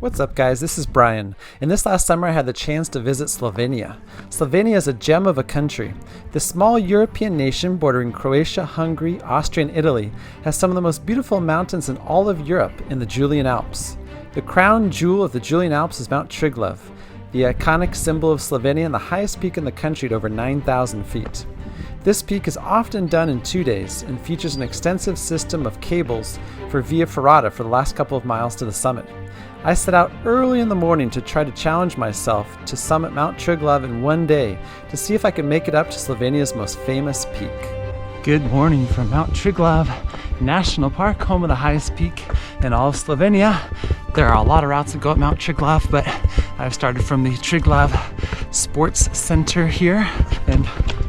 What's up guys, this is Brian, and this last summer I had the chance to visit Slovenia. Slovenia is a gem of a country. This small European nation bordering Croatia, Hungary, Austria and Italy has some of the most beautiful mountains in all of Europe in the Julian Alps. The crown jewel of the Julian Alps is Mount Triglav, the iconic symbol of Slovenia and the highest peak in the country at over 9,000 feet. This peak is often done in 2 days and features an extensive system of cables for Via Ferrata for the last couple of miles to the summit. I set out early in the morning to try to challenge myself to summit Mount Triglav in 1 day to see if I could make it up to Slovenia's most famous peak. Good morning from Mount Triglav National Park, home of the highest peak in all of Slovenia. There are a lot of routes that go up Mount Triglav, but I've started from the Triglav Sports Center here, and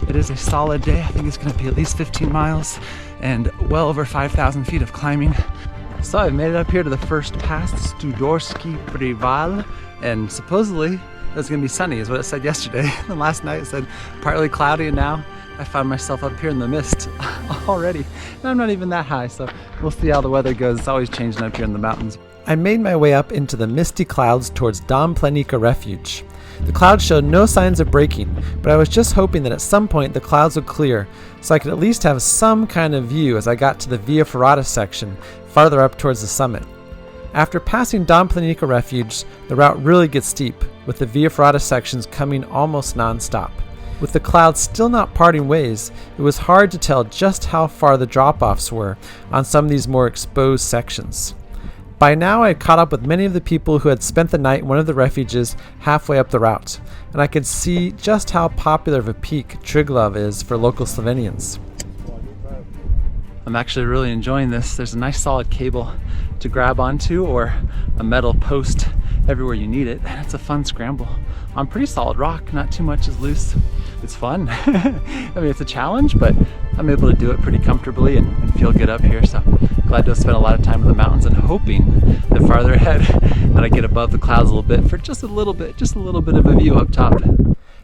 it is a solid day. I think it's going to be at least 15 miles and well over 5,000 feet of climbing. So I've made it up here to the first pass, Studorski Preval, and supposedly it was going to be sunny is what it said yesterday. And last night it said partly cloudy, and now I found myself up here in the mist already. And I'm not even that high, so we'll see how the weather goes. It's always changing up here in the mountains. I made my way up into the misty clouds towards Dom Plenica Refuge. The clouds showed no signs of breaking, but I was just hoping that at some point the clouds would clear so I could at least have some kind of view as I got to the Via Ferrata section farther up towards the summit. After passing Dom Plenica Refuge, the route really gets steep, with the Via Ferrata sections coming almost non-stop. With the clouds still not parting ways, it was hard to tell just how far the drop-offs were on some of these more exposed sections. By now I had caught up with many of the people who had spent the night in one of the refuges halfway up the route, and I could see just how popular of a peak Triglav is for local Slovenians. I'm actually really enjoying this. There's a nice solid cable to grab onto, or a metal post everywhere you need it, and it's a fun scramble on pretty solid rock. Not too much is loose. It's fun. I mean, it's a challenge, but I'm able to do it pretty comfortably and feel good up here. So glad to have spent a lot of time in the mountains, and hoping that farther ahead that I get above the clouds a little bit for just a little bit of a view up top.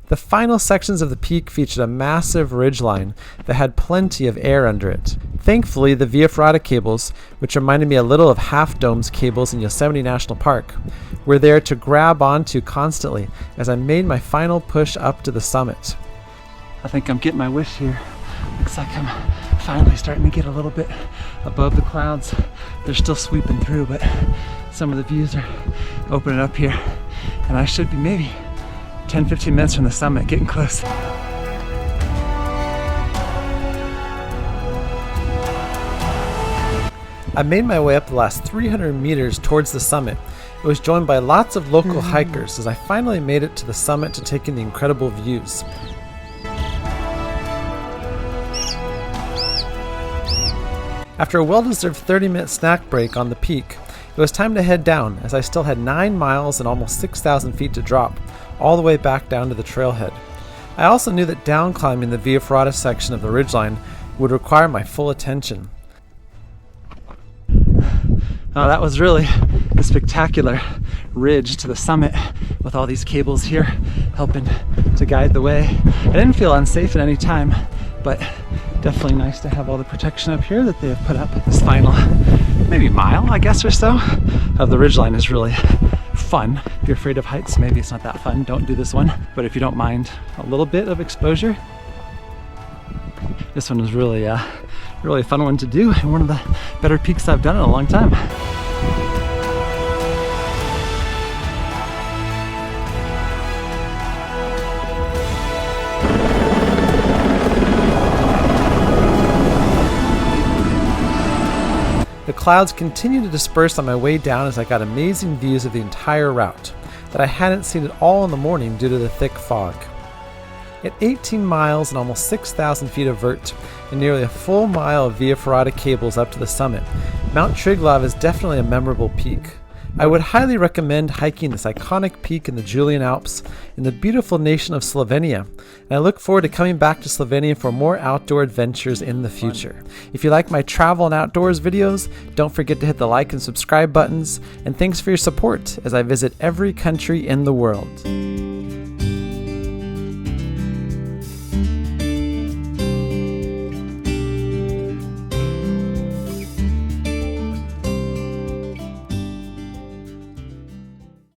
The final sections of the peak featured a massive ridgeline that had plenty of air under it. Thankfully, the Via Ferrata cables, which reminded me a little of Half Dome's cables in Yosemite National Park, were there to grab onto constantly as I made my final push up to the summit. I think I'm getting my wish here. Looks like I'm finally starting to get a little bit above the clouds. They're still sweeping through, but some of the views are opening up here, and I should be maybe 10-15 minutes from the summit, getting close. I made my way up the last 300 meters towards the summit. It was joined by lots of local hikers as I finally made it to the summit to take in the incredible views. After a well-deserved 30-minute snack break on the peak, it was time to head down as I still had 9 miles and almost 6,000 feet to drop, all the way back down to the trailhead. I also knew that down climbing the Via Ferrata section of the ridgeline would require my full attention. Oh, that was really a spectacular ridge to the summit with all these cables here helping to guide the way. I didn't feel unsafe at any time, but definitely nice to have all the protection up here that they have put up. This final maybe mile, I guess, or so of the ridgeline is really fun. If you're afraid of heights, maybe it's not that fun. Don't do this one. But if you don't mind a little bit of exposure, this one was really a fun one to do, and one of the better peaks I've done in a long time. The clouds continued to disperse on my way down as I got amazing views of the entire route that I hadn't seen at all in the morning due to the thick fog. At 18 miles and almost 6,000 feet of vert and nearly a full mile of Via Ferrata cables up to the summit, Mount Triglav is definitely a memorable peak. I would highly recommend hiking this iconic peak in the Julian Alps in the beautiful nation of Slovenia, and I look forward to coming back to Slovenia for more outdoor adventures in the future. If you like my travel and outdoors videos, don't forget to hit the like and subscribe buttons, and thanks for your support as I visit every country in the world.